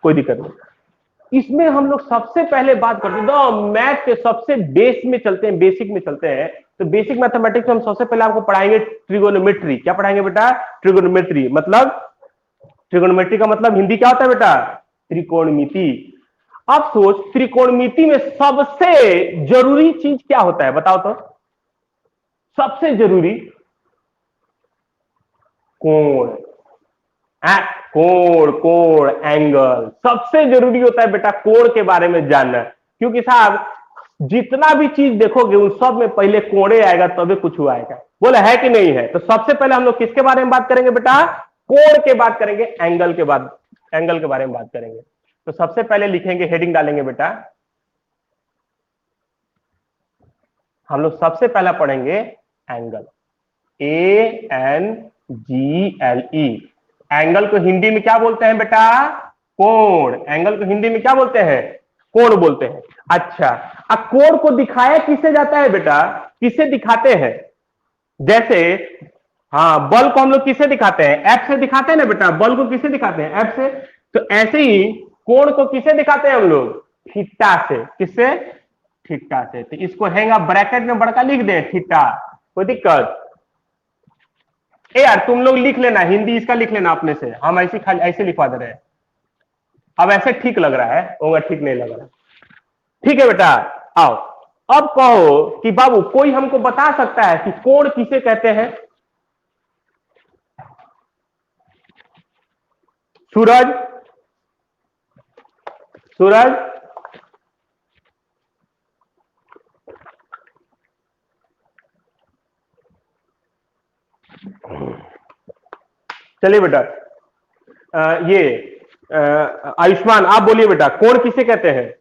कोई दिक्कत नहीं। इसमें हम लोग सबसे पहले बात करते हैं तो मैथ के सबसे बेस में चलते हैं, बेसिक में चलते हैं। तो बेसिक मैथमेटिक्स में हम सबसे पहले आपको पढ़ाएंगे ट्रिगोनोमेट्री। क्या पढ़ाएंगे बेटा? ट्रिगोनोमेट्री। मतलब ट्रिगोनोमेट्री का मतलब हिंदी क्या होता है बेटा? त्रिकोणमिति। अब सोच, त्रिकोणमिति में सबसे जरूरी चीज क्या होता है बताओ तो? सबसे जरूरी कोण। कोण कोण एंगल सबसे जरूरी होता है बेटा, कोण के बारे में जानना। क्योंकि साहब जितना भी चीज देखोगे उन सब में पहले कोणे आएगा तभी कुछ आएगा। बोला है कि नहीं है? तो सबसे पहले हम लोग किसके बारे में बात करेंगे बेटा? कोण के बात करेंगे, एंगल के बाद एंगल के बारे में बात करेंगे। तो सबसे पहले लिखेंगे, हेडिंग डालेंगे बेटा, हम लोग सबसे पहला पढ़ेंगे एंगल। ANGLE। एंगल को हिंदी में क्या बोलते हैं बेटा? कोण। एंगल को हिंदी में क्या बोलते हैं? कोण बोलते हैं। अच्छा, अब कोण को दिखाया किससे जाता है बेटा? किससे दिखाते हैं? जैसे हाँ, बल को हम लोग किससे दिखाते हैं? एफ से दिखाते हैं ना बेटा। बल को किससे दिखाते हैं? एफ से। तो ऐसे ही कोण को किससे दिखाते हैं हम लोग? थीटा से। किससे? थीटा से। तो इसको हैंगा ब्रैकेट में बड़का लिख दे थीटा, कोई दिक्कत? ए यार तुम लोग लिख लेना, हिंदी इसका लिख लेना अपने से, हम ऐसे खाली ऐसे लिखवा दे रहे हैं। अब ऐसे ठीक लग रहा है? होगा ठीक नहीं लग रहा। ठीक है बेटा, आओ अब कहो कि बाबू कोई हमको बता सकता है कि कोण किसे कहते हैं? सूरज, सूरज चलिए बेटा, ये आयुष्मान आप बोलिए बेटा, कोण किसे कहते हैं?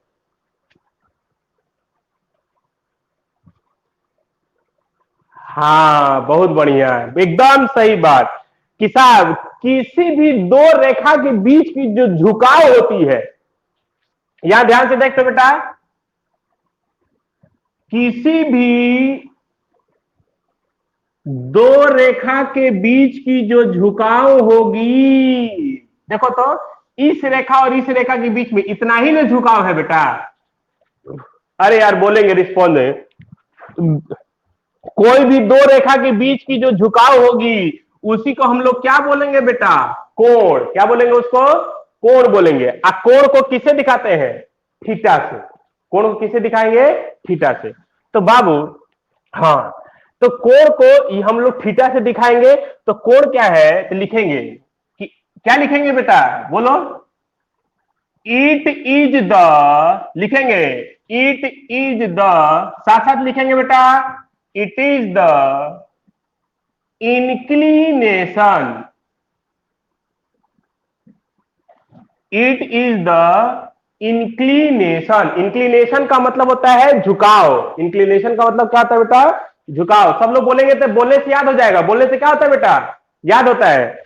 हाँ बहुत बढ़िया, एकदम सही बात कि साहब किसी भी दो रेखा के बीच की जो झुकाव होती है, यहां ध्यान से देखते बेटा, किसी भी दो रेखा के बीच की जो झुकाव होगी, देखो तो इस रेखा और इस रेखा के बीच में इतना ही ना झुकाव है बेटा। अरे यार बोलेंगे, रिस्पॉन्ड कोई भी दो रेखा के बीच की जो झुकाव होगी उसी को हम लोग क्या बोलेंगे बेटा? कोण। क्या बोलेंगे उसको? कोण बोलेंगे। अब कोण को किससे दिखाते हैं? थीटा से। कोण को किससे दिखाएंगे? थीटा से। तो बाबू हाँ, तो कोण को हम लोग थीटा से दिखाएंगे। तो कोण क्या है तो लिखेंगे कि क्या लिखेंगे बेटा? बोलो। इट इज द, लिखेंगे इट इज द, साथ साथ लिखेंगे बेटा, it is the inclination, it is the inclination. Inclination का मतलब होता है झुकाव। इंक्लिनेशन का मतलब क्या होता है बेटा? झुकाव। सब लोग बोलेंगे तो बोलने से याद हो जाएगा। बोलने से क्या होता है बेटा? याद होता है।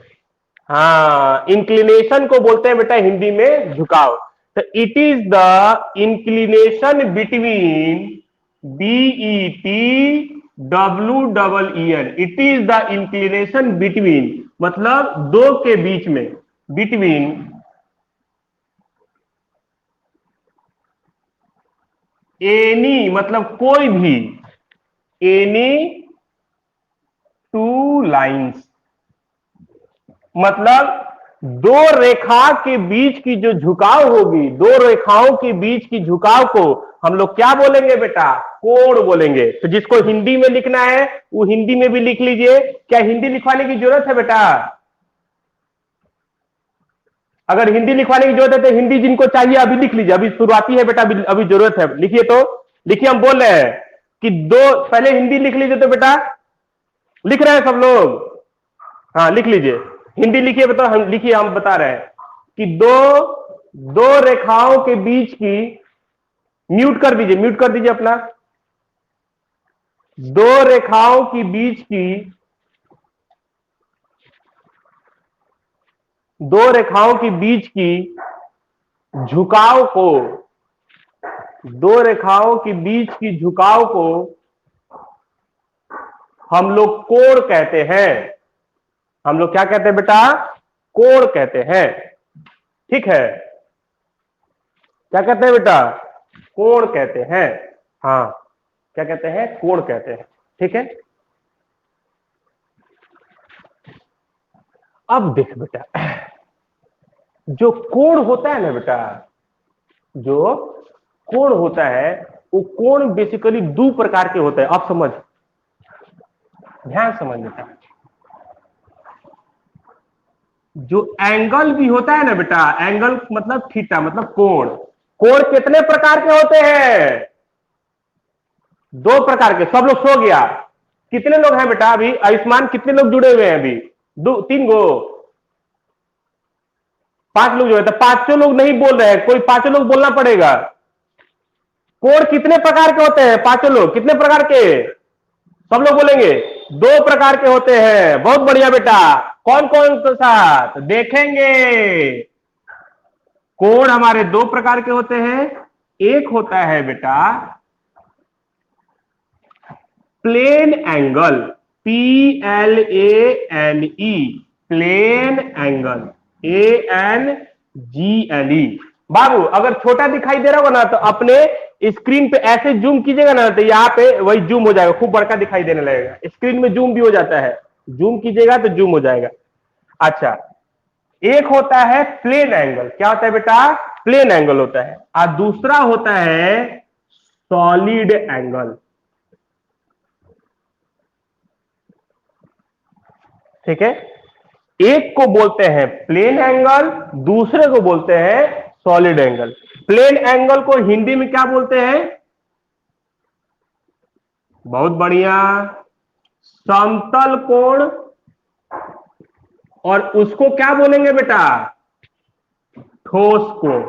हाँ, इंक्लिनेशन को बोलते हैं बेटा हिंदी में झुकाव। तो it is the inclination between, BETWEEN, it is the inclination between मतलब दो के बीच में, बिटवीन एनी मतलब कोई भी, एनी टू लाइंस मतलब दो रेखा के बीच की जो झुकाव होगी, दो रेखाओं के बीच की झुकाव को हम लोग क्या बोलेंगे बेटा? कोण बोलेंगे। तो जिसको हिंदी में लिखना है वो हिंदी में भी लिख लीजिए। क्या हिंदी लिखवाने की जरूरत है बेटा? अगर हिंदी लिखवाने की जरूरत है तो हिंदी जिनको चाहिए अभी लिख लीजिए। अभी शुरुआती है बेटा, अभी जरूरत है, लिखिए। तो लिखिए, हम बोल रहे हैं कि दो, पहले हिंदी लिख लीजिए। तो बेटा लिख रहे हैं सब लोग? हाँ लिख लीजिए, हिंदी लिखिए बेटा। हम लिखिए, हम बता रहे हैं कि दो रेखाओं के बीच की, म्यूट कर दीजिए, म्यूट कर दीजिए अपना, दो रेखाओं के बीच की, दो रेखाओं के बीच की झुकाव को, दो रेखाओं के बीच की झुकाव को हम लोग कोण कहते हैं। हम लोग क्या कहते हैं बेटा? कोण कहते हैं। ठीक है, क्या कहते हैं बेटा? कोण कहते हैं। हाँ, क्या कहते हैं? कोण कहते हैं। ठीक है, अब देख बेटा, जो कोण होता है ना बेटा, जो कोण होता है वो कोण बेसिकली दो प्रकार के होते हैं। अब समझ, ध्यान समझ बेटा, जो एंगल भी होता है ना बेटा, एंगल मतलब थीटा मतलब कोण, कोण कितने प्रकार के होते हैं? दो प्रकार के। सब लोग सो गया? कितने लोग हैं बेटा अभी? आयुष्मान कितने लोग जुड़े हुए हैं अभी? दो, तीन गो, पांच लोग जो है, तो पांचों लोग नहीं बोल रहे हैं, कोई पांचों लोग बोलना पड़ेगा। कोण कितने प्रकार के होते हैं? पांचों लोग कितने प्रकार के? सब लोग बोलेंगे दो प्रकार के होते हैं। बहुत बढ़िया बेटा, कौन कौन के साथ देखेंगे? कोण हमारे दो प्रकार के होते हैं। एक होता है बेटा plane angle, PLANE, plane angle, ANGLE। बाबू अगर छोटा दिखाई दे रहा होगा ना तो अपने स्क्रीन पे ऐसे जूम कीजिएगा ना तो यहाँ पे वही जूम हो जाएगा, खूब बड़का दिखाई देने लगेगा। स्क्रीन में जूम भी हो जाता है, जूम कीजिएगा तो जूम हो जाएगा। अच्छा, एक होता है प्लेन एंगल। क्या होता है बेटा? प्लेन एंगल होता है। और दूसरा होता है सॉलिड एंगल। ठीक है, एक को बोलते हैं प्लेन एंगल, दूसरे को बोलते हैं सॉलिड एंगल। प्लेन एंगल को हिंदी में क्या बोलते हैं? बहुत बढ़िया, समतल कोण। और उसको क्या बोलेंगे बेटा? ठोस कोण।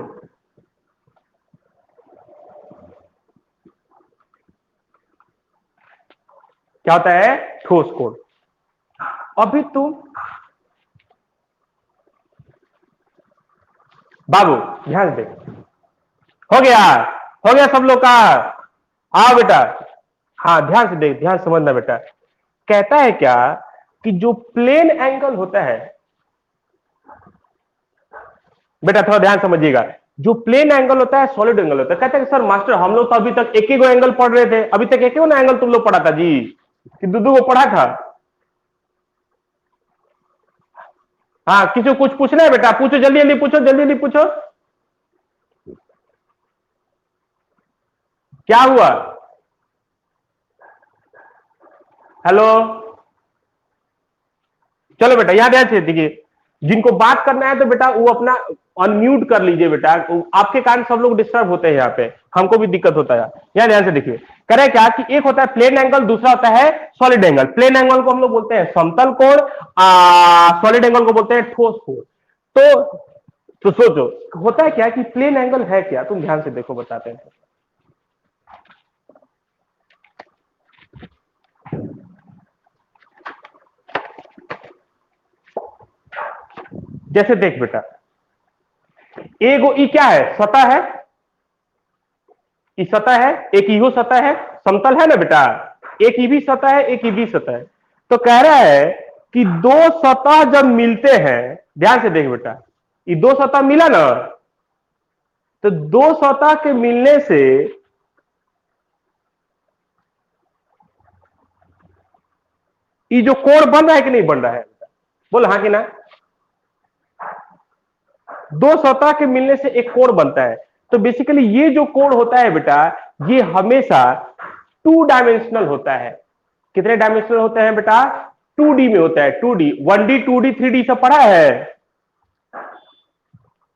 क्या होता है? ठोस कोण। अभी तुम बाबू ध्यान दे, हो गया? हो गया सब लोग का? हाँ बेटा, हाँ ध्यान से देख, ध्यान समझना बेटा। कहता है क्या कि जो प्लेन एंगल होता है बेटा, थोड़ा ध्यान समझिएगा, जो प्लेन एंगल होता है सॉलिड एंगल होता है। कहते हैं सर मास्टर हम लोग तो अभी तक एक ही गो एंगल पढ़ रहे थे, अभी तक एक ही ना एंगल तुम लोग पढ़ा था जी कि दो दो को पढ़ा था? हाँ, किसी को कुछ पूछना है बेटा? पूछो, जल्दी जल्दी पूछो, जल्दी जल्दी पूछो। क्या हुआ? हेलो, चलो बेटा यहां ध्यान से देखिए, जिनको बात करना है तो बेटा वो अपना अनम्यूट कर लीजिए बेटा, आपके कारण सब लोग डिस्टर्ब होते हैं, यहाँ पे हमको भी दिक्कत होता है। यहाँ ध्यान से देखिए, कह रहे क्या कि एक होता है प्लेन एंगल, दूसरा होता है सॉलिड एंगल। प्लेन एंगल को हम लोग बोलते हैं समतल कोण, सॉलिड एंगल को बोलते हैं ठोस कोण। तो सोचो होता है क्या कि प्लेन एंगल है क्या? तुम ध्यान से देखो, बताते हैं। जैसे देख बेटा, एगो ई क्या है? सतह है, ई सतह है, एक ईहो सतह है, समतल है ना बेटा। एक ई भी सतह है, एक ई भी सतह है। तो कह रहा है कि दो सतह जब मिलते हैं, ध्यान से देख बेटा, ये दो सतह मिला ना, तो दो सतह के मिलने से ये जो कोण बन रहा है कि नहीं बन रहा है? बोल हाँ कि ना? दो सतह के मिलने से एक कोण बनता है। तो बेसिकली ये जो कोण होता है बेटा, ये हमेशा 2 डायमेंशनल होता है। कितने डायमेंशनल होते हैं बेटा? 2D में होता है। 2D, 1D 2D 3D सब पढ़ा है?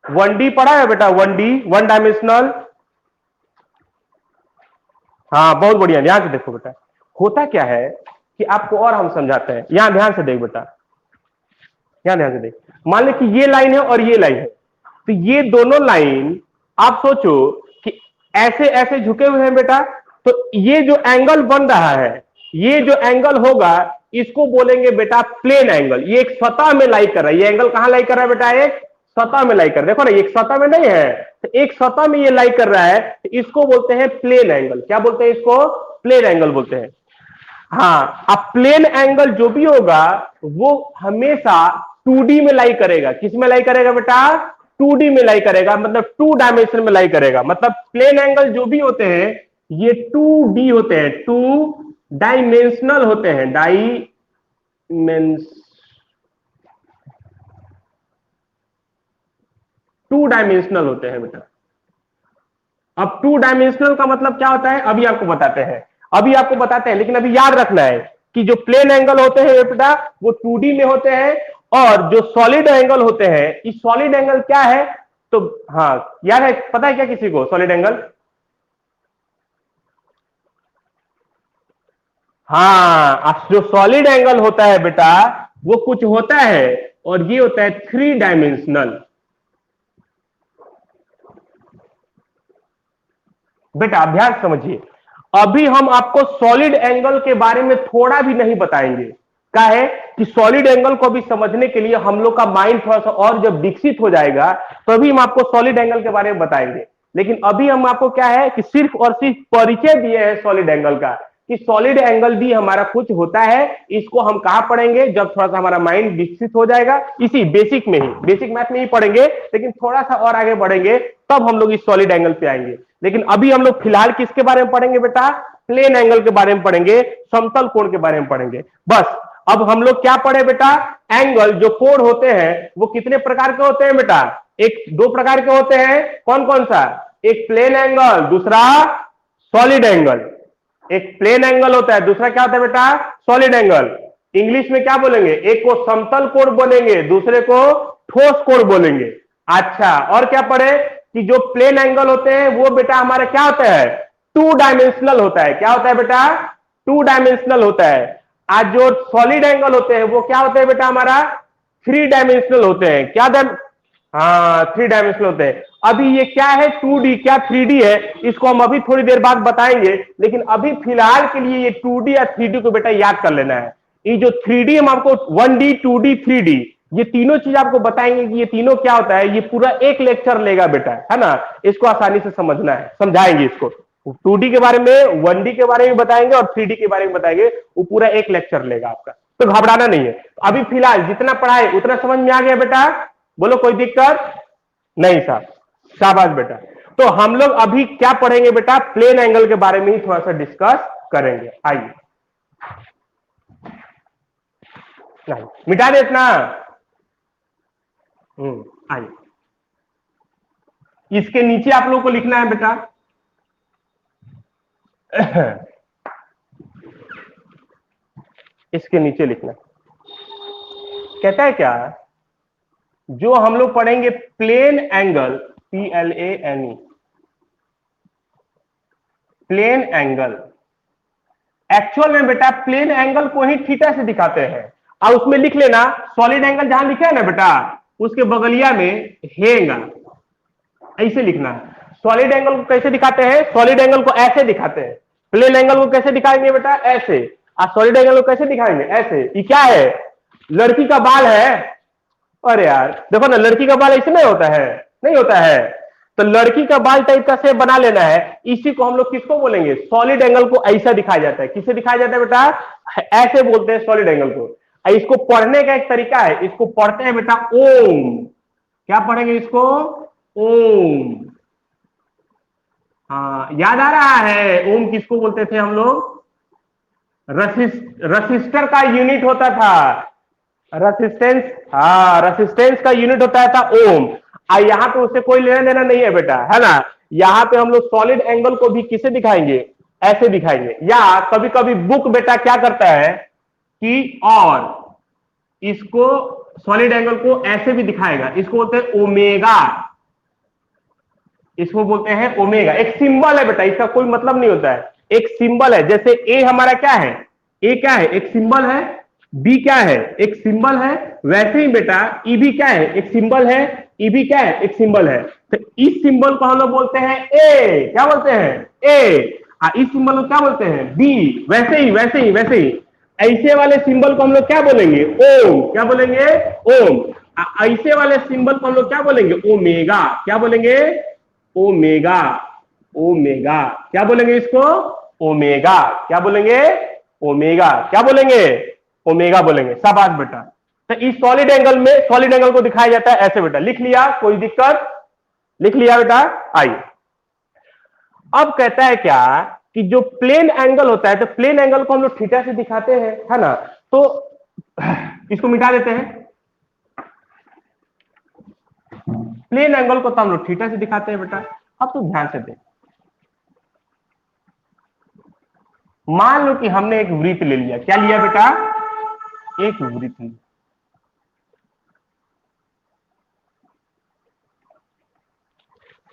1D पढ़ा है बेटा? 1D, 1 dimensional. हाँ बहुत बढ़िया, ध्यान से देखो बेटा, होता क्या है कि आपको और हम समझाते हैं। यहां ध्यान से देख बेटा, यहां ध्यान से देख। मान लो कि ये लाइन है और ये लाइन है, तो ये दोनों लाइन आप सोचो कि ऐसे ऐसे झुके हुए हैं बेटा, तो ये जो एंगल बन रहा है, ये जो एंगल होगा इसको बोलेंगे बेटा प्लेन एंगल। ये एक सतह में लाई कर रहा है। ये एंगल कहां लाई कर रहा है बेटा? एक सतह में लाई कर, देखो ना, एक सतह में नहीं है, तो एक सतह में ये लाई कर रहा है, तो इसको बोलते हैं प्लेन एंगल। क्या बोलते हैं इसको? प्लेन एंगल बोलते हैं। हाँ, अब प्लेन एंगल जो भी होगा वो हमेशा 2D में लाई करेगा। किस में लाई करेगा बेटा? 2D में लाई करेगा, मतलब 2 डायमेंशन में लाई करेगा। मतलब प्लेन एंगल जो भी होते हैं ये 2D होते हैं, 2 डायमेंशनल होते हैं, टू डायमेंशनल होते हैं बेटा। अब 2 डायमेंशनल का मतलब क्या होता है अभी आपको बताते हैं, लेकिन अभी याद रखना है कि जो प्लेन एंगल होते हैं बेटा वो 2D में होते हैं, और जो सॉलिड एंगल होते हैं, इस सॉलिड एंगल क्या है, तो हाँ याद है, पता है क्या किसी को सॉलिड एंगल? हाँ, जो सॉलिड एंगल होता है बेटा वो कुछ होता है, और ये होता है 3 डायमेंशनल। बेटा अभ्यास समझिए, अभी हम आपको सॉलिड एंगल के बारे में थोड़ा भी नहीं बताएंगे। क्या है कि सॉलिड एंगल को भी समझने के लिए हम लोग का माइंड थोड़ा सा और जब विकसित हो जाएगा तभी हम आपको सॉलिड एंगल के बारे में बताएंगे। लेकिन अभी हम आपको क्या है कि सिर्फ और सिर्फ परिचय दिए हैं सॉलिड एंगल का, कि सॉलिड एंगल भी हमारा कुछ होता है। इसको हम कहां पढ़ेंगे, जब थोड़ा सा हमारा माइंड विकसित हो जाएगा, इसी बेसिक में ही, बेसिक मैथ में ही पढ़ेंगे, लेकिन थोड़ा सा और आगे बढ़ेंगे तब हम लोग इस सॉलिड एंगल पे आएंगे। लेकिन अभी हम लोग फिलहाल किसके बारे में पढ़ेंगे बेटा? प्लेन एंगल के बारे में पढ़ेंगे, समतल कोण के बारे में पढ़ेंगे। बस अब हम लोग क्या पढ़े बेटा? एंगल, जो कोण होते हैं वो कितने प्रकार के होते हैं बेटा? एक 2 प्रकार के होते हैं। कौन कौन सा? एक प्लेन एंगल, दूसरा सॉलिड एंगल। एक प्लेन एंगल होता है, दूसरा क्या होता है बेटा? Solid angle. इंग्लिश में क्या बोलेंगे? एक को समतल कोण बोलेंगे, दूसरे को ठोस कोण बोलेंगे। अच्छा, और क्या पढ़े कि जो प्लेन एंगल होते हैं वो बेटा हमारा क्या होता है? 2 डायमेंशनल होता है। क्या होता है बेटा? 2 डायमेंशनल होता है। आज जो सॉलिड एंगल होते हैं वो क्या होते हैं बेटा हमारा? 3 डायमेंशनल होते हैं। क्या हाँ, 3 डायमेंशनल होते हैं। अभी ये क्या है 2D, क्या 3D है, इसको हम अभी थोड़ी देर बाद बताएंगे। लेकिन अभी फिलहाल के लिए ये 2D या 3D को बेटा याद कर लेना है। ये जो 3D हम आपको 1D 2D 3D ये तीनों चीज आपको बताएंगे कि ये तीनों क्या होता है। ये पूरा एक लेक्चर लेगा बेटा, है ना। इसको आसानी से समझना है, समझाएंगे इसको। 2D के बारे में, 1D के बारे में बताएंगे और 3D के बारे में बताएंगे। वो पूरा एक लेक्चर लेगा आपका, तो घबराना नहीं है। अभी फिलहाल जितना पढ़ाए उतना समझ में आ गया बेटा? बोलो कोई दिक्कत नहीं? साहब शाबाश बेटा। तो हम लोग अभी क्या पढ़ेंगे बेटा? प्लेन एंगल के बारे में ही थोड़ा सा डिस्कस करेंगे। आइए, नहीं मिटा दे इतना। आइए, इसके नीचे आप लोगों को लिखना है बेटा इसके नीचे लिखना कहता है क्या, जो हम लोग पढ़ेंगे plane angle, PLANE, plane angle. Actual में बेटा प्लेन एंगल को ही थीटा से दिखाते हैं। और उसमें लिख लेना, सॉलिड एंगल जहां लिखा है ना बेटा उसके बगलिया में हेंगा, ऐसे लिखना है। सॉलिड एंगल को कैसे दिखाते हैं? सॉलिड एंगल को ऐसे दिखाते हैं। प्लेन एंगल को कैसे दिखाएंगे बेटा? ऐसे। और सॉलिड एंगल को कैसे दिखाएंगे? ऐसे। ये क्या है? लड़की का बाल है। अरे यार देखो ना, लड़की का बाल ऐसे नहीं होता है, नहीं होता है। तो लड़की का बाल टाइप का शेप बना लेना है। इसी को हम लोग किसको बोलेंगे? सॉलिड एंगल को ऐसा दिखाया जाता है। किसे दिखाया जाता है बेटा? ऐसे बोलते हैं सॉलिड एंगल को। इसको पढ़ने का एक तरीका है, इसको पढ़ते हैं बेटा ओम। क्या पढ़ेंगे इसको? ओम। हाँ, याद आ रहा है ओम किसको बोलते थे हम लोग? रसिस्टर का यूनिट होता था, रेसिस्टेंस। हाँ, रेसिस्टेंस का यूनिट होता था ओम। यहाँ पे उससे कोई लेना देना नहीं है बेटा, है ना। यहाँ पे हम लोग सॉलिड एंगल को भी किसे दिखाएंगे? ऐसे दिखाएंगे। या कभी कभी बुक बेटा क्या करता है कि और इसको सॉलिड एंगल को ऐसे भी दिखाएगा। इसको बोलते हैं ओमेगा, इसको बोलते हैं ओमेगा। एक सिंबल है बेटा, इसका कोई मतलब नहीं होता है, एक सिंबल है। जैसे ए हमारा क्या है? ए क्या है? एक सिंबल है। बी क्या है? एक सिंबल है। वैसे ही बेटा ई भी क्या है? एक सिंबल है। ई भी क्या है? एक सिंबल है। तो इस सिंबल को हम लोग बोलते हैं ए। क्या बोलते हैं? ए। इस सिंबल को क्या बोलते हैं? बी। वैसे ही वैसे ही वैसे ही ऐसे वाले सिंबल को हम लोग क्या बोलेंगे? ओम। क्या बोलेंगे? ओम। ऐसे वाले सिंबल को हम लोग क्या बोलेंगे? ओमेगा। क्या बोलेंगे? ओमेगा। ओमेगा। क्या बोलेंगे इसको? ओमेगा। क्या बोलेंगे? ओमेगा। क्या बोलेंगे? ओमेगा बोलेंगे। शाबाश बेटा। तो इस सॉलिड एंगल में सॉलिड एंगल को दिखाया जाता है ऐसे बेटा। लिख लिया, कोई दिक्कत? लिख लिया बेटा? आइए अब कहता है क्या कि जो प्लेन एंगल होता है, तो प्लेन एंगल को हम लोग थीटा से दिखाते हैं, है ना? तो इसको मिटा देते हैं। प्लेन एंगल को तो हम लोग थीटा से दिखाते हैं बेटा। अब तो ध्यान से देख, मान लो कि हमने एक वृत्त ले लिया। क्या लिया बेटा? एक वृत्त लिया।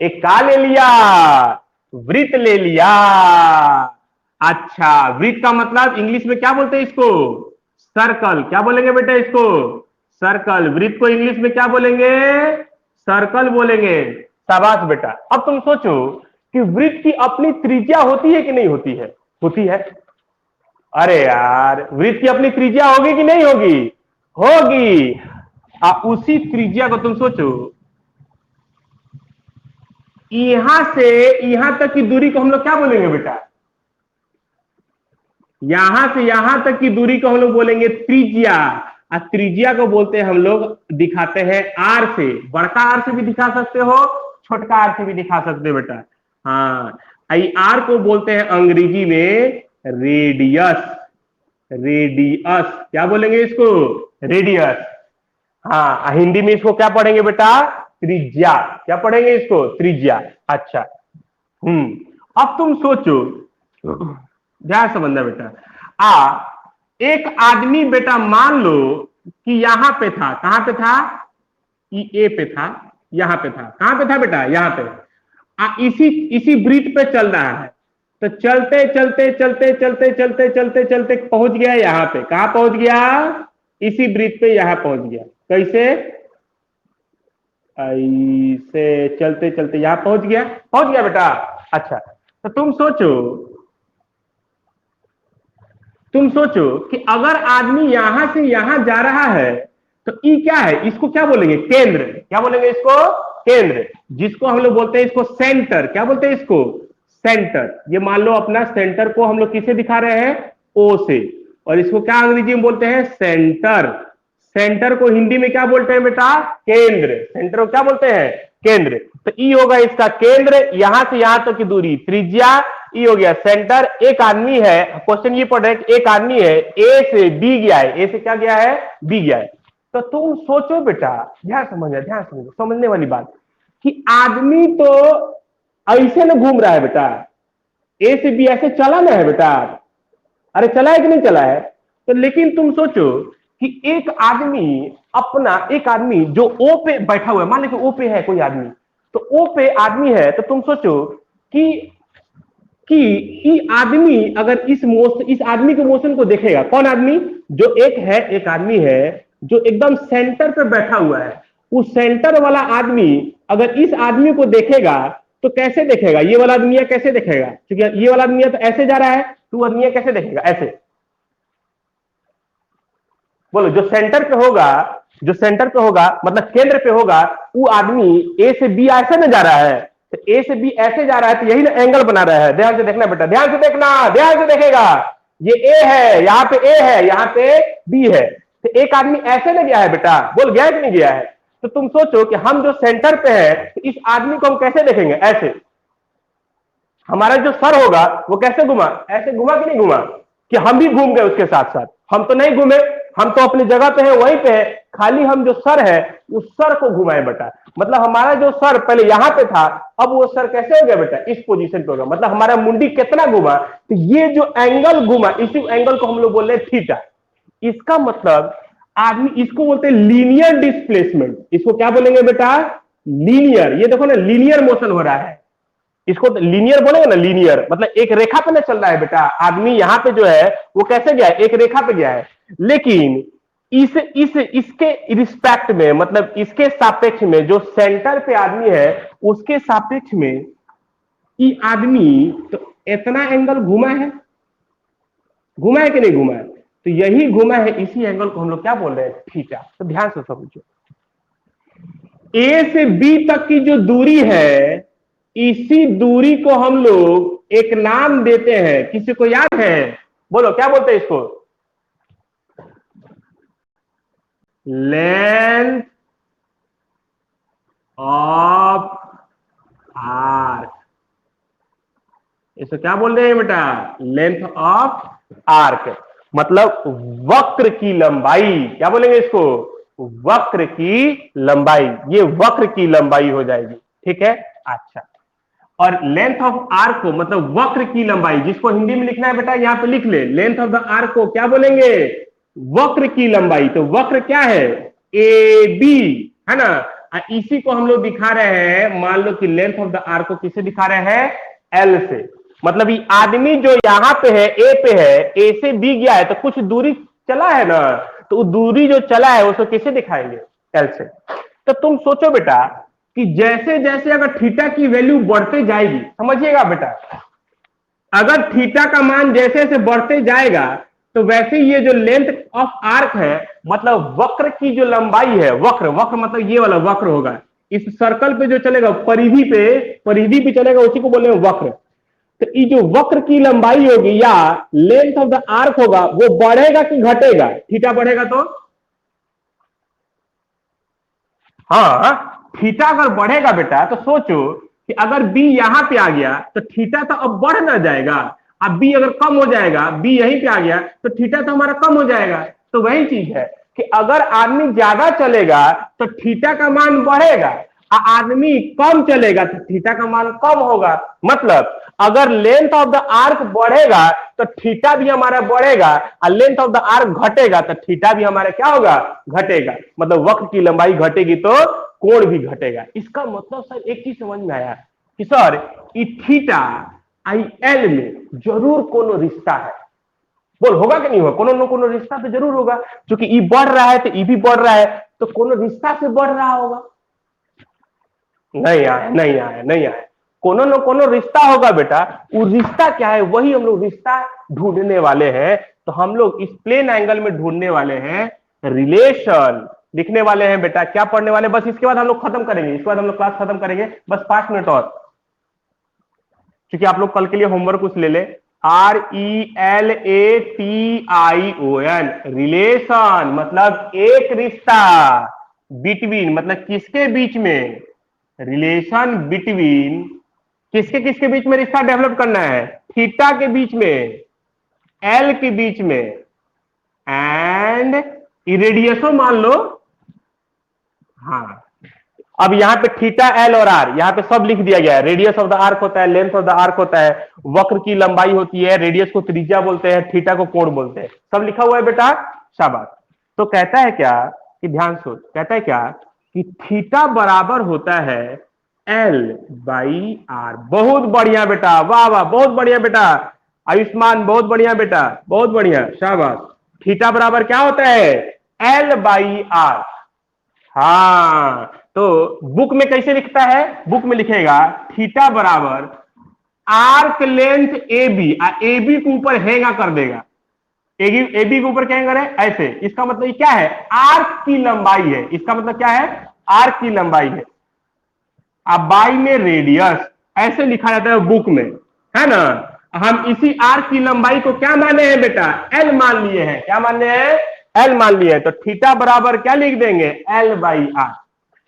एक का ले लिया? वृत्त ले लिया। अच्छा, वृत्त का मतलब इंग्लिश में क्या बोलते हैं इसको? सर्कल। क्या बोलेंगे बेटा इसको? सर्कल। वृत्त को इंग्लिश में क्या बोलेंगे? सर्कल बोलेंगे। शाबाश बेटा। अब तुम सोचो कि वृत्त की अपनी त्रिज्या होती है कि नहीं होती है? होती है। अरे यार, वृत्त की अपनी त्रिज्या होगी कि नहीं होगी? होगी। उसी त्रिज्या को तुम सोचो, यहां से यहां तक की दूरी को हम लोग क्या बोलेंगे बेटा? यहां से यहां तक की दूरी को हम लोग बोलेंगे त्रिज्या। और त्रिज्या को बोलते हैं हम लोग, दिखाते हैं आर से। बड़का आर से भी दिखा सकते हो, छोटका आर से भी दिखा सकते हो बेटा। हाँ, आर को बोलते हैं अंग्रेजी में रेडियस। रेडियस। क्या बोलेंगे इसको? रेडियस। हाँ, हिंदी में इसको क्या पढ़ेंगे बेटा? त्रिज्या। क्या पढ़ेंगे इसको? त्रिज्या। अच्छा। अब तुम सोचो, ध्यान समझना बेटा। एक आदमी बेटा मान लो कि यहां पे था। कहां पे था? ए पे था, यहां पे था। कहां पे था बेटा? यहां पे। इसी वृत्त पे चल रहा है। तो चलते चलते चलते चलते चलते चलते चलते पहुंच गया यहां पे। कहां पहुंच गया? इसी वृत्त पे यहां पहुंच गया। कैसे? ऐसे चलते चलते यहां पहुंच गया। पहुंच गया बेटा। अच्छा, तो तुम सोचो कि अगर आदमी यहां से यहां जा रहा है तो ई क्या है? इसको क्या बोलेंगे? केंद्र। क्या बोलेंगे इसको? केंद्र। जिसको हम लोग बोलते हैं इसको सेंटर। क्या बोलते हैं इसको? सेंटर। ये मान लो अपना सेंटर को हम लोग किसे दिखा रहे हैं? ओ से। और इसको क्या अंग्रेजी में बोलते हैं? सेंटर। सेंटर को हिंदी में क्या बोलते हैं बेटा? केंद्र। सेंटर को क्या बोलते हैं? केंद्र। तो ई होगा इसका केंद्र। यहां से यहां तक की दूरी त्रिज्या। ई हो गया सेंटर। एक आदमी है, क्वेश्चन ये पढ़ रहे हैं, एक आदमी है, ए से बी गया है। ए से क्या गया है? बी गया है। तो तुम सोचो बेटा, ध्यान समझो, समझने वाली बात, कि आदमी तो ऐसे ना घूम रहा है बेटा। ए से बी ऐसे चला ना है बेटा। अरे चला है कि नहीं चला है? तो लेकिन तुम सोचो कि एक आदमी जो ओ पे बैठा हुआ है, मान लीजिए ओ पे है कोई आदमी, तो ओ पे आदमी है, तो तुम सोचो कि आदमी अगर इस आदमी के मोशन को देखेगा। कौन आदमी? जो एक आदमी है जो एकदम सेंटर पे बैठा हुआ है। उस सेंटर वाला आदमी अगर इस आदमी को देखेगा तो कैसे देखेगा? ये वाला आदमी कैसे देखेगा? क्योंकि ये वाला आदमी तो ऐसे जा रहा है, तो आदमी कैसे देखेगा? ऐसे। बोलो, जो सेंटर पे होगा मतलब केंद्र पे होगा, वो आदमी ए से बी ऐसे में जा रहा है, तो ए से बी ऐसे जा रहा है, तो यही ना एंगल बना रहा है। ध्यान से देखना बेटा, ध्यान से देखना, ध्यान से देखेगा। ये ए है, यहाँ पे ए है, यहाँ पे बी है, तो एक आदमी ऐसे में गया है बेटा। बोल, गया कि नहीं गया है? तो तुम सोचो कि हम जो सेंटर पे है, तो इस आदमी को हम कैसे देखेंगे? ऐसे। हमारा जो सर होगा वो कैसे घुमा? ऐसे घुमा कि नहीं घुमा? कि हम भी घूम गए उसके साथ साथ? हम तो नहीं घूमे, हम तो अपनी जगह पे है, वहीं पे है। खाली हम जो सर है उस सर को घुमाए बेटा। मतलब हमारा जो सर पहले यहां पे था, अब वो सर कैसे हो गया बेटा? इस पोजीशन पे होगा। मतलब हमारा मुंडी कितना घुमा? तो ये जो एंगल घुमा, इसी एंगल को हम लोग बोल रहे हैं थीटा। इसका मतलब आदमी, इसको बोलते हैं लीनियर डिस्प्लेसमेंट। इसको क्या बोलेंगे बेटा? लीनियर। ये देखो ना, लीनियर मोशन हो रहा है। इसको लीनियर बोलेंगे ना, लीनियर मतलब एक रेखा पे ना चल रहा है बेटा। आदमी यहाँ पे जो है वो कैसे गया है? एक रेखा पे गया है। लेकिन इसके रिस्पेक्ट में, मतलब इसके सापेक्ष में, जो सेंटर पे आदमी है उसके सापेक्ष में ये आदमी तो इतना एंगल घुमा है कि नहीं घुमा है? तो यही घुमा है, इसी एंगल को हम लोग क्या बोल रहे हैं? थीटा। तो ध्यान से समझो, ए से बी तक की जो दूरी है, इसी दूरी को हम लोग एक नाम देते हैं। किसी को याद है? बोलो, क्या बोलते हैं इसको? लेंथ ऑफ आर्क, इसको क्या बोल रहे हैं बेटा? लेंथ ऑफ आर्क, मतलब वक्र की लंबाई। क्या बोलेंगे इसको? वक्र की लंबाई। ये वक्र की लंबाई हो जाएगी, ठीक है। अच्छा, और लेंथ ऑफ आर्क को, मतलब वक्र की लंबाई, जिसको हिंदी में लिखना है बेटा यहां पे लिख ले, लेंथ ऑफ द आर्क को क्या बोलेंगे? वक्र की लंबाई। तो वक्र क्या है? ए बी, है ना। इसी को हम लोग दिखा रहे हैं, मान लो कि लेंथ ऑफ द आर्क को किससे दिखा रहे हैं? एल से। मतलब ये आदमी जो यहां पे है, ए पे है, ए से बी गया है, तो कुछ दूरी चला है ना, तो दूरी जो चला है उसको किससे दिखाएंगे? एल से। तो तुम सोचो बेटा कि जैसे जैसे अगर थीटा की वैल्यू बढ़ते जाएगी, समझिएगा बेटा, अगर थीटा का मान जैसे जैसे बढ़ते जाएगा, तो वैसे ये जो लेंथ ऑफ आर्क है, मतलब वक्र की जो लंबाई है, वक्र, वक्र मतलब ये वाला वक्र होगा, इस सर्कल पे जो चलेगा, परिधि पे चलेगा, उसी को बोलेंगे वक्र। तो ये जो वक्र की लंबाई होगी या लेंथ ऑफ द आर्क होगा, वो बढ़ेगा कि घटेगा? थीटा बढ़ेगा तो? हाँ, थीटा अगर बढ़ेगा बेटा, तो सोचो कि अगर बी यहां पे आ गया तो थीटा तो अब बढ़ ना जाएगा। अब बी अगर कम हो जाएगा, बी यहीं पे आ गया, तो थीटा तो हमारा कम हो जाएगा। तो वही चीज है कि अगर आदमी ज्यादा चलेगा तो थीटा का मान बढ़ेगा, आदमी कम चलेगा तो थीटा का मान कम होगा। मतलब अगर लेंथ ऑफ द आर्क बढ़ेगा तो थीटा भी हमारा बढ़ेगा, और लेंथ ऑफ द आर्क घटेगा तो थीटा भी हमारा क्या होगा? घटेगा। मतलब वक्र की लंबाई घटेगी तो कोण भी घटेगा। इसका मतलब सर एक चीज समझ में आया कि sir E theta I L में जरूर कोनो रिश्ता है। बोल, होगा कि नहीं होगा? कोनो न कोनो रिश्ता तो जरूर होगा, क्योंकि ई बढ़ रहा है तो ई भी बढ़ रहा है, तो कोनो रिश्ता से बढ़ रहा होगा। नहीं आया, नहीं आया, नहीं आया। कोनो न कोनो रिश्ता होगा बेटा। वो रिश्ता क्या है, वही हम लोग रिश्ता ढूंढने वाले हैं। तो हम लोग इस प्लेन एंगल में ढूंढने वाले हैं रिलेशन, लिखने वाले हैं बेटा। क्या पढ़ने वाले? बस इसके बाद हम लोग खत्म करेंगे, इसके बाद हम लोग क्लास खत्म करेंगे, बस 5 मिनट और, क्योंकि आप लोग कल के लिए होमवर्क कुछ ले ले। RELATION, रिलेशन मतलब एक रिश्ता, बिटवीन मतलब किसके बीच में? रिलेशन बिटवीन किसके किसके बीच में रिश्ता डेवलप करना है? थीटा के बीच में, एल के बीच में, एंड रेडियसो मान लो। हाँ, अब यहां पे थीटा, एल और आर, यहां पे सब लिख दिया गया है। रेडियस ऑफ द आर्क होता है, लेंथ ऑफ द आर्क होता है, वक्र की लंबाई होती है, रेडियस को त्रिज्या बोलते हैं, थीटा को कोण बोलते हैं, सब लिखा हुआ है बेटा। शाबाश। तो कहता है क्या कि ध्यान सोच, कहता है क्या कि थीटा बराबर होता है एल बाई आर। बहुत बढ़िया बेटा, वाह वाह, बहुत बढ़िया बेटा आयुष्मान, बहुत बढ़िया बेटा, बहुत बढ़िया, शाबाश। थीटा बराबर क्या होता है? L by R. हाँ, तो बुक में कैसे लिखता है? बुक में लिखेगा थीटा बराबर arc length A B, A B के ऊपर हैंगा कर देगा, ए बी के ऊपर क्या करे ऐसे। इसका मतलब क्या है? आर्क की लंबाई है। इसका मतलब क्या है? आर्क की लंबाई है। अब बाई में रेडियस ऐसे लिखा जाता है बुक में, है ना। हम इसी आर्क की लंबाई को क्या माने हैं बेटा? एल मान लिए हैं। क्या माने हैं? एल मान लिए हैं। तो थीटा बराबर क्या लिख देंगे? L by R.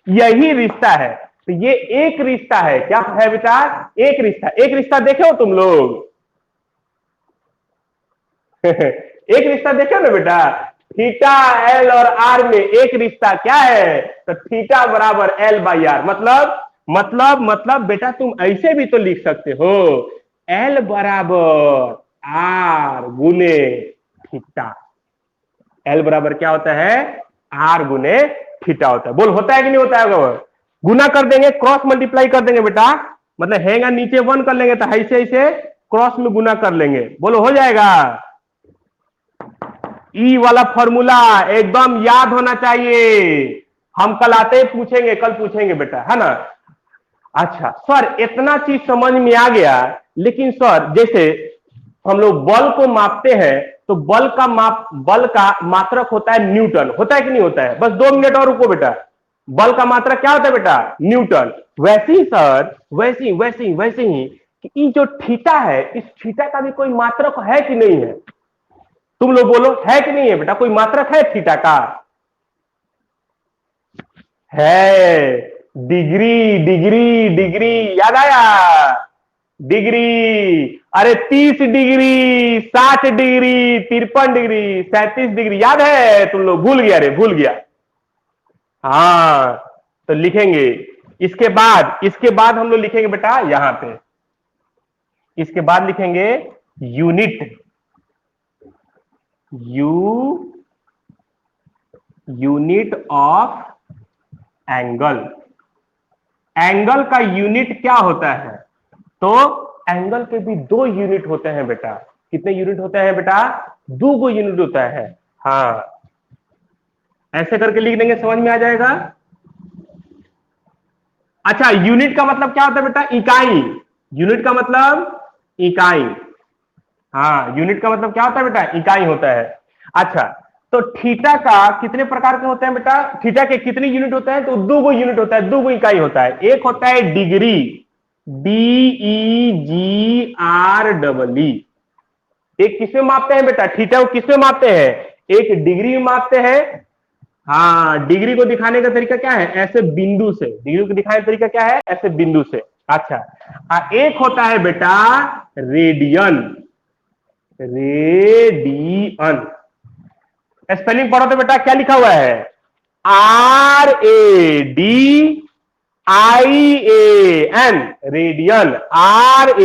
यही रिश्ता है। तो ये एक रिश्ता है। क्या है बेटा? एक रिश्ता। एक रिश्ता देखे हो तुम लोग? एक रिश्ता देखे ना बेटा? थीटा, एल और आर में एक रिश्ता क्या है? तो थीटा बराबर एल बाई आर। मतलब बेटा तुम ऐसे भी तो लिख सकते हो, एल बराबर आर गुने थीटा। एल बराबर क्या होता है? आर गुने थीटा होता है। बोल, होता है कि नहीं होता है? गुना कर देंगे, क्रॉस मल्टीप्लाई कर देंगे बेटा, मतलब हैगा नीचे 1 कर लेंगे, तो ऐसे ऐसे क्रॉस में गुना कर लेंगे। बोलो, हो जाएगा। ई वाला फॉर्मूला एकदम याद होना चाहिए। हम कल आते पूछेंगे, कल पूछेंगे बेटा, है ना। अच्छा सर, इतना चीज समझ में आ गया, लेकिन सर जैसे हम लोग बल को मापते हैं, तो बल का मात्रक होता है न्यूटन, होता है कि नहीं होता है? बस 2 मिनट और रुको बेटा। बल का मात्रक क्या होता है बेटा? न्यूटन। वैसे ही सर, वैसे ही कि ये जो थीटा है, इस थीटा का भी कोई मात्रक है कि नहीं है? तुम लोग बोलो, है कि नहीं है बेटा? कोई मात्रक है थीटा का? है डिग्री, डिग्री, डिग्री, याद आया? डिग्री। अरे 30 डिग्री, 60 डिग्री, 53 डिग्री, 37 डिग्री, याद है? तुम लोग भूल गया रे, भूल गया। हाँ, तो लिखेंगे। इसके बाद हम लोग लिखेंगे बेटा यहां पे, इसके बाद लिखेंगे unit. Unit of angle. Angle का यूनिट क्या होता है? तो एंगल के भी दो यूनिट होते हैं बेटा। कितने यूनिट होते हैं बेटा? दो गो यूनिट होता है। हाँ, ऐसे करके लिख देंगे, समझ में आ जाएगा। अच्छा, यूनिट का मतलब क्या होता है बेटा? इकाई। यूनिट का मतलब इकाई। हाँ, यूनिट का मतलब क्या होता है बेटा? इकाई होता है। अच्छा, तो थीटा का कितने प्रकार के होते हैं बेटा? थीटा के कितने यूनिट होते हैं? तो दो गो यूनिट होता है, दो गो इकाई होता है। एक होता है डिग्री, DEGREE। एक किसमें मापते हैं बेटा? थीटा को किसमें मापते हैं? एक डिग्री में मापते हैं। हाँ, डिग्री को दिखाने का तरीका क्या है? ऐसे बिंदु से। डिग्री को दिखाने का तरीका क्या है? ऐसे बिंदु से। अच्छा, एक होता है बेटा रेडियन। रेडियन स्पेलिंग पढ़ो तो बेटा क्या लिखा हुआ है? RADIAN, radian. RADIAN,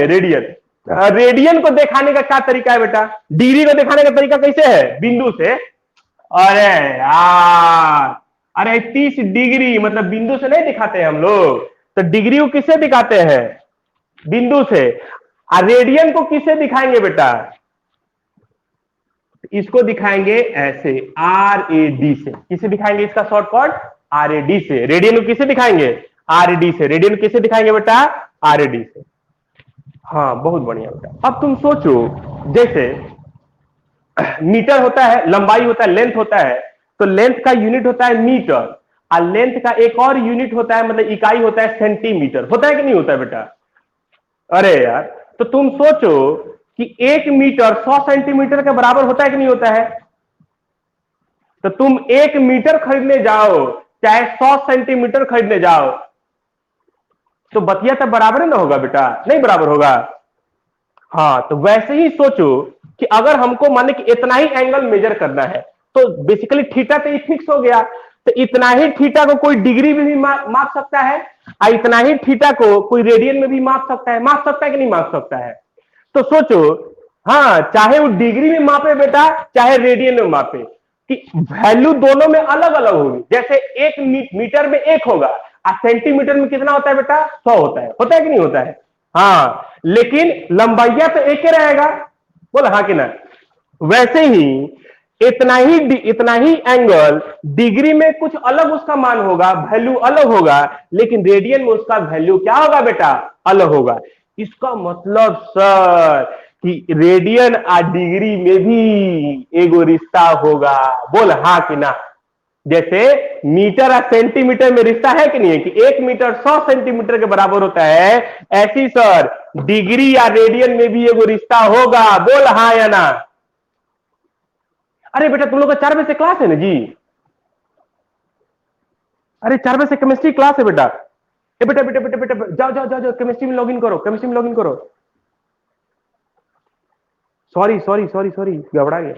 radian. Radian को दिखाने का क्या तरीका है बेटा? डिग्री को दिखाने का तरीका कैसे है? बिंदु से। अरे यार, अरे 30 डिग्री मतलब बिंदु से नहीं दिखाते हैं हम लोग, तो डिग्री को किससे दिखाते हैं? बिंदु से। और रेडियन को किससे दिखाएंगे बेटा? इसको दिखाएंगे ऐसे, RAD से। किसे दिखाएंगे इसका शॉर्टकट? RAD से। रेडियन को किसे दिखाएंगे? RAD से। रेडियन को किसे दिखाएंगे बेटा? RAD से। हाँ, बहुत बढ़िया बेटा। अब तुम सोचो, जैसे मीटर होता है, लंबाई होता है, लेंथ होता है, तो लेंथ का यूनिट होता है मीटर। और लेंथ का एक और यूनिट होता है, मतलब इकाई होता है सेंटीमीटर। होता है कि नहीं होता है बेटा? अरे यार, तो तुम सोचो कि 1 मीटर 100 सेंटीमीटर के बराबर होता है कि नहीं होता है? तो तुम 1 मीटर खरीदने जाओ, चाहे 100 सेंटीमीटर खरीदने जाओ, तो बतिया तो बराबर ही ना होगा बेटा? नहीं बराबर होगा। हाँ, तो वैसे ही सोचो कि अगर हमको माने कि इतना ही एंगल मेजर करना है, तो बेसिकली थीटा तो फिक्स हो गया। तो इतना ही थीटा को कोई डिग्री में भी माप सकता है, और इतना ही थीटा को कोई रेडियन में भी माप सकता है। माप सकता है कि नहीं माप सकता है? तो सोचो, हाँ, चाहे वो डिग्री में मापे बेटा, चाहे रेडियन में मापे, कि वैल्यू दोनों में अलग अलग होगी। जैसे 1 मीटर में 1 होगा, और सेंटीमीटर में कितना होता है बेटा? 100 होता है कि नहीं होता है? हाँ, लेकिन लंबाइया तो एक ही रहेगा। बोला हाँ कि ना? वैसे ही इतना ही एंगल डिग्री में कुछ अलग उसका मान होगा, वैल्यू अलग होगा, लेकिन रेडियन में उसका वैल्यू क्या होगा बेटा? अलग होगा। इसका मतलब सर कि रेडियन और डिग्री में भी एगो रिश्ता होगा। बोल हाँ कि ना? जैसे मीटर और सेंटीमीटर में रिश्ता है कि नहीं है, कि 1 मीटर 100 सेंटीमीटर के बराबर होता है, ऐसी सर डिग्री या रेडियन में भी एगो रिश्ता होगा। बोल हाँ या ना? अरे बेटा, तुम लोग का 4 बजे से क्लास है ना जी? अरे 4 बजे से केमिस्ट्री क्लास है बेटा। ए बेटा बेटा बेटा बेटा, जाओ जाओ जाओ जाओ, केमिस्ट्री में लॉगिन करो, केमिस्ट्री में लॉगिन करो। सॉरी सॉरी सॉरी सॉरी, घबरा गया।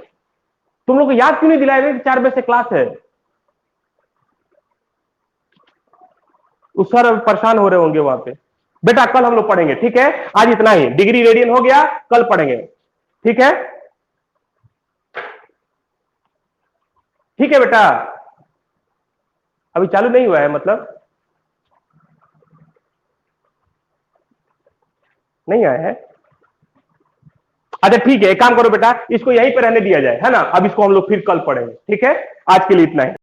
तुम लोग को याद क्यों नहीं दिलाया कि 4 बजे से क्लास है? उस सर परेशान हो रहे होंगे वहां पे। बेटा कल हम लोग पढ़ेंगे, ठीक है? आज इतना ही, डिग्री रेडियन हो गया, कल पढ़ेंगे, ठीक है? ठीक है बेटा, अभी चालू नहीं हुआ है मतलब? नहीं आया है? अच्छा ठीक है, एक काम करो बेटा, इसको यहीं पे रहने दिया जाए, है ना? अब इसको हम लोग फिर कल पढ़ेंगे, ठीक है? आज के लिए इतना ही।